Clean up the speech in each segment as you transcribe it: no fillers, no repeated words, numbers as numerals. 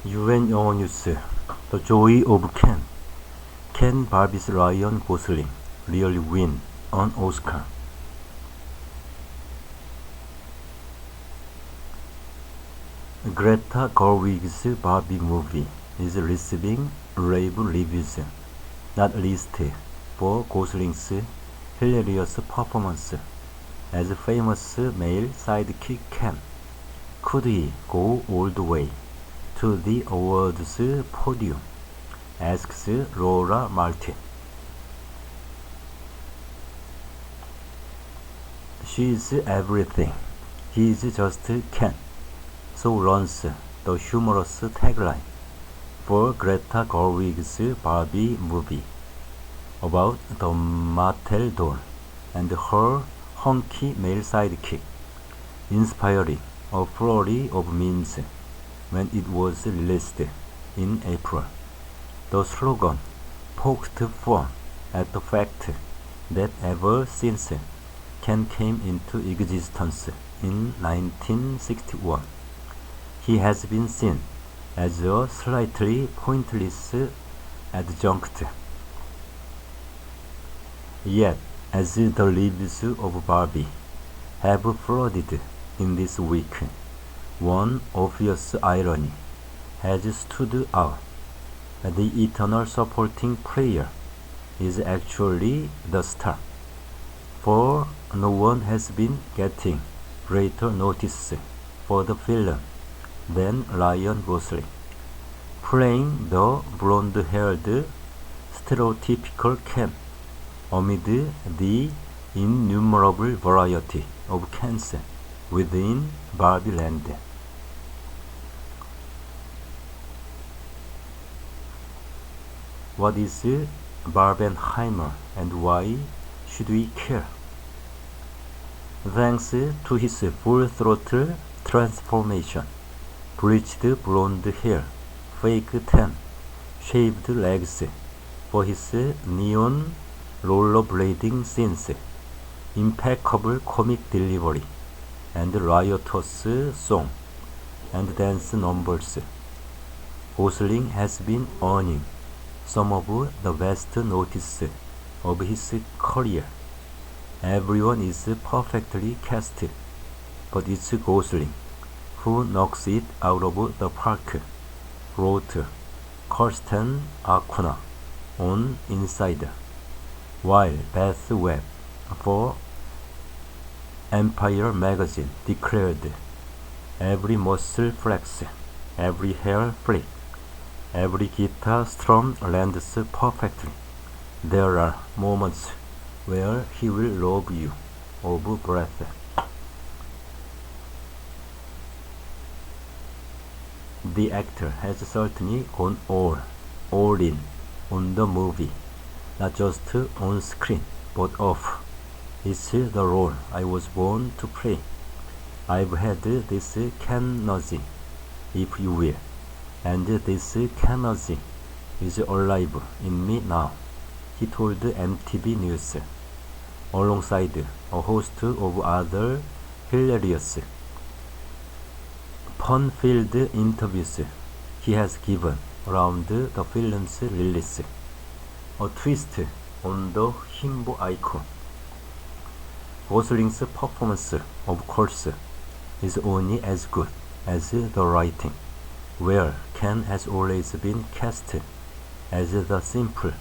UN 영어뉴스. The Joy of Ken. Can Barbie's Ryan Gosling really win an Oscar? Greta Gerwig's Barbie movie is receiving rave reviews, not least for Gosling's hilarious performance as famous male sidekick Ken. Could he go all the way to the awards podium? Asks Laura Martin. She's everything. He's just Ken. So runs the humorous tagline for Greta Gerwig's Barbie movie about the Mattel doll and her hunky male sidekick, inspiring a flurry of memes when it was released in April. The slogan poked fun at the fact that ever since Ken came into existence in 1961, he has been seen as a slightly pointless adjunct. Yet, as the reviews of Barbie have flooded in this week, one obvious irony has stood out. The eternal supporting player is actually the star, for no one has been getting greater notice for the villain than Ryan Gosling, playing the blonde-haired stereotypical Ken amid the innumerable variety of Kens within Barbie Land. What is Barbenheimer and why should we care? Thanks to his full-throttle transformation, bleached blonde hair, fake tan, shaved legs for his neon rollerblading scenes, impeccable comic delivery, and riotous song and dance numbers, Gosling has been earning some of the best notice of his career. Everyone is perfectly cast, but it's Gosling who knocks it out of the park, wrote Kirsten Acuna on Insider, while Beth Webb for Empire magazine declared, "Every muscle flex, every hair flick, every guitar strum lands perfectly. There are moments where he will rob you of breath." The actor has certainly gone all in on the movie, not just on screen, but off. It's the role I was born to play. I've had this Ken-nosy, if you will, and this Ken-nosy is alive in me now, he told MTV News, alongside a host of other hilarious, fun-filled interviews he has given around the film's release. A twist on the himbo icon. Gosling's performance, of course, is only as good as the writing, where Ken has always been cast as the simple,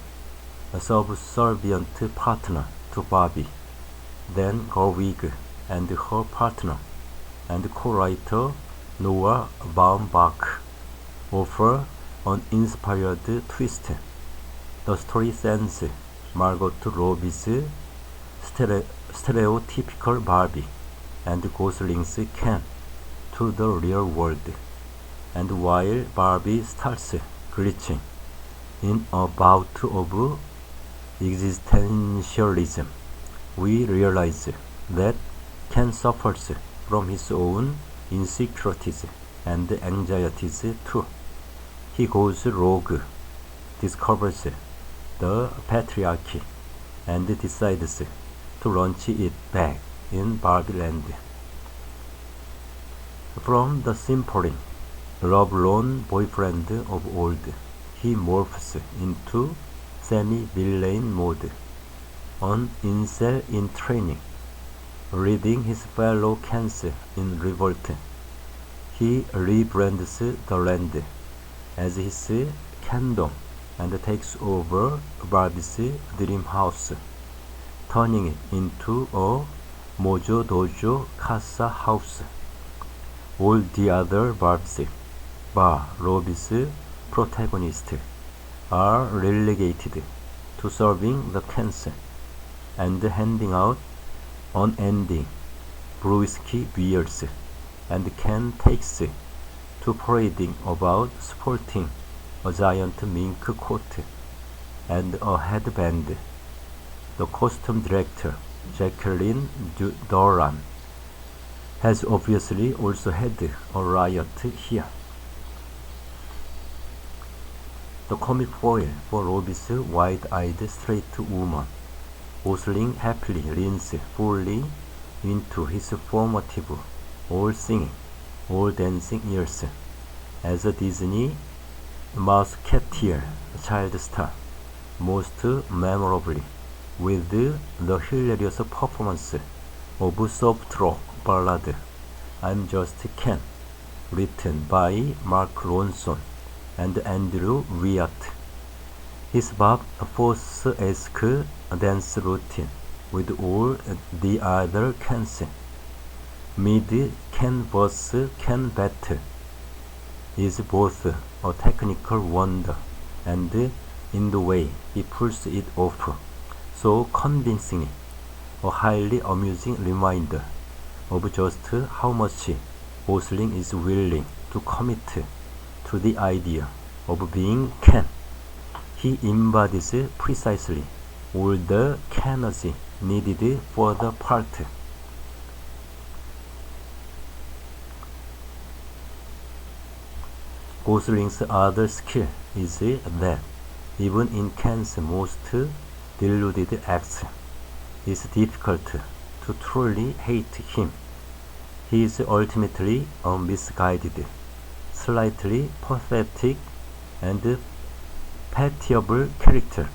subservient partner to Barbie. Then Gerwig and her partner and co-writer Noah Baumbach offer an inspired twist. The story sends Margot Robbie's stereotypical Barbie and Gosling's Ken to the real world, and while Barbie starts glitching in a bout of existentialism, we realize that Ken suffers from his own insecurities and anxieties too. He goes rogue, discovers the patriarchy, and decides to launch it back in Barbie Land. From the simpering lovelorn boyfriend of old, he morphs into semi-villain mode, an incel in training, leading his fellow Kens in revolt. He rebrands the land as his kingdom and takes over Barbie's dream house, turning it into a Mojo Dojo Casa house. All the other Barbies, bar Robbie's protagonists, are relegated to serving the Kens and handing out unending brewski beers and can takes to parading about sporting a giant mink coat and a headband. The costume director, Jacqueline Doran, has obviously also had a riot here. The comic foil for Robbie's wide-eyed straight woman, Gosling happily leans fully into his formative, all-singing, all-dancing years as a Disney Musketeer child star, most memorably with the hilarious performance of soft rock ballad I'm Just Ken, written by Mark Ronson and Andrew Wyatt. His Bob Fosse-esque dance routine with all the other Kens, mid-Ken vs. Ken battle, is both a technical wonder and, in the way he pulls it off so convincingly, a highly amusing reminder of just how much Gosling is willing to commit to the idea of being Ken. He embodies precisely all the Ken-zy needed for the part. Gosling's other skill is that, even in Ken's most deluded acts, it's difficult to truly hate him. He is ultimately a misguided, slightly pathetic, and pitiable character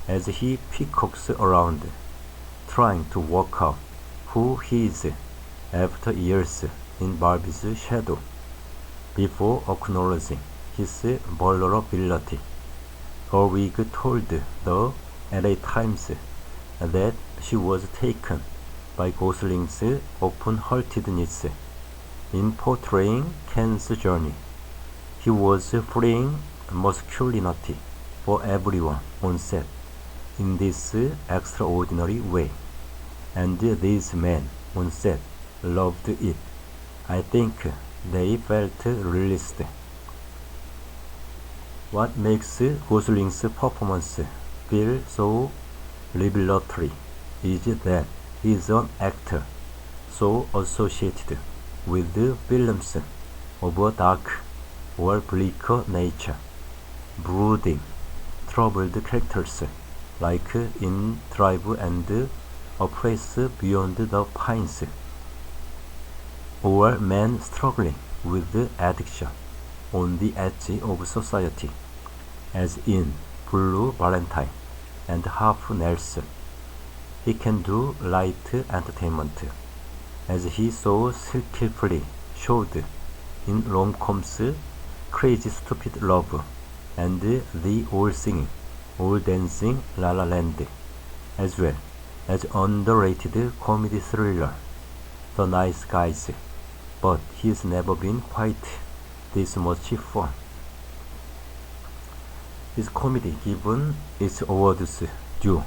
as he peacocks around, trying to work out who he is after years in Barbie's shadow, before acknowledging his vulnerability. Gerwig told the LA Times that she was taken by Gosling's open-heartedness in portraying Ken's journey. He was freeing masculinity for everyone on set in this extraordinary way, and these men on set loved it. I think they felt released. What makes Gosling's performance feel so revelatory is that he is an actor so associated with films of a dark or bleaker nature, brooding, troubled characters like in Drive and A Place Beyond the Pines, or men struggling with addiction on the edge of society, as in Blue Valentine and Half Nelson. He can do light entertainment, as he so skillfully showed in rom-coms Crazy Stupid Love and the all-singing, all-dancing La La Land, as well as underrated comedy thriller The Nice Guys, but he's never been quite this much fun. His comedy, given its awards due,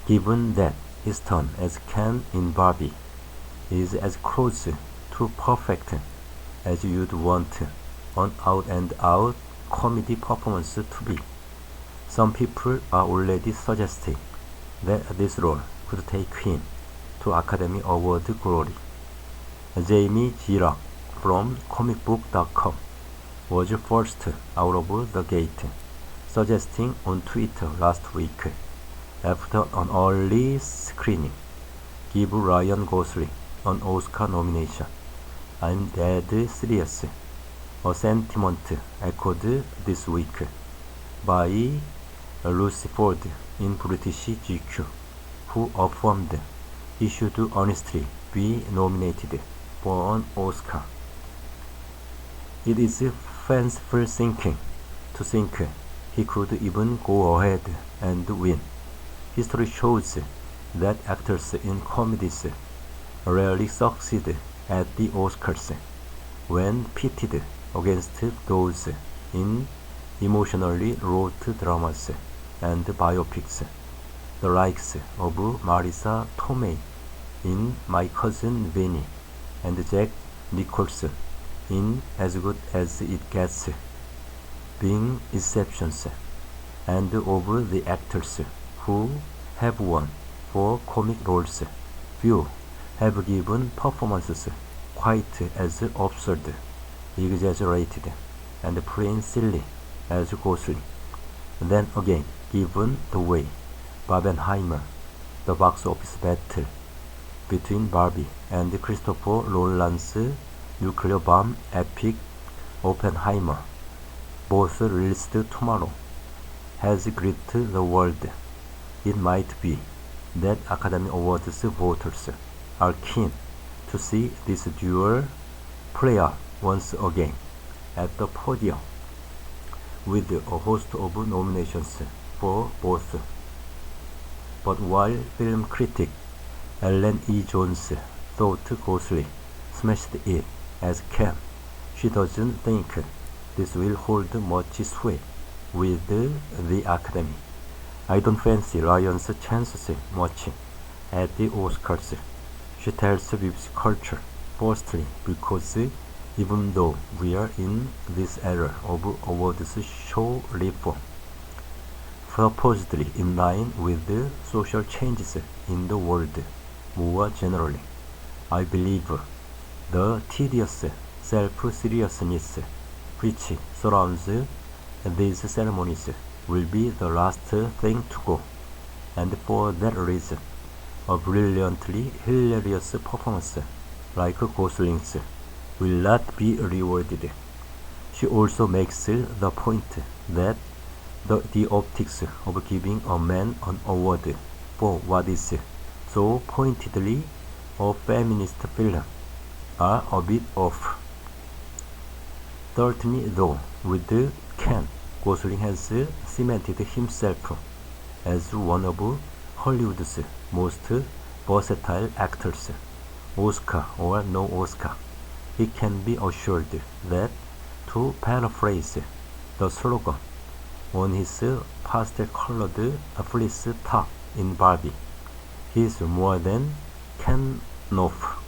given that his turn as Ken in Barbie is as close to perfect as you'd want an out-and-out comedy performance to be. Some people are already suggesting that this role could take him to Academy Award glory. Jamie Girock from comicbook.com was first out of the gate, suggesting on Twitter last week, after an early screening, give Ryan Gosling an Oscar nomination. I'm dead serious. a sentiment echoed this week by Lucy Ford in British GQ, who affirmed he should honestly be nominated for an Oscar. It is fanciful thinking to think he could even go ahead and win. History shows that actors in comedies rarely succeed at the Oscars when pitted against those in emotionally wrought dramas and biopics, the likes of Marisa Tomei in My Cousin Vinny and Jack Nicholson in As Good as It Gets, being exceptions, and of the actors who have won for comic roles. Few have given performances quite as absurd, exaggerated, and plain silly as Gosling. Then again, given the way Barbenheimer, the box office battle between Barbie and Christopher Nolan's nuclear bomb epic Oppenheimer, both released tomorrow, has gripped the world. It might be that Academy Awards voters are keen to see this duel play out once again at the podium, with a host of nominations for both. But while film critic Ellen E. Jones thought Gosling smashed it as Ken, she doesn't think this will hold much sway with the Academy. I don't fancy Ryan's chances much at the Oscars, she tells BBC Culture, firstly because even though we are in this era of awards show reform, supposedly in line with the social changes in the world more generally, I believe the tedious self-seriousness which surrounds these ceremonies will be the last thing to go, and for that reason, a brilliantly hilarious performance like Gosling's will not be rewarded. She also makes the point that the optics of giving a man an award for what is so pointedly a feminist film are a bit off. Certainly though, with Ken, Gosling has cemented himself as one of Hollywood's most versatile actors. Oscar or no Oscar, he can be assured that, to paraphrase the slogan on his pastel-colored fleece top in Barbie, he is more than Ken Noff.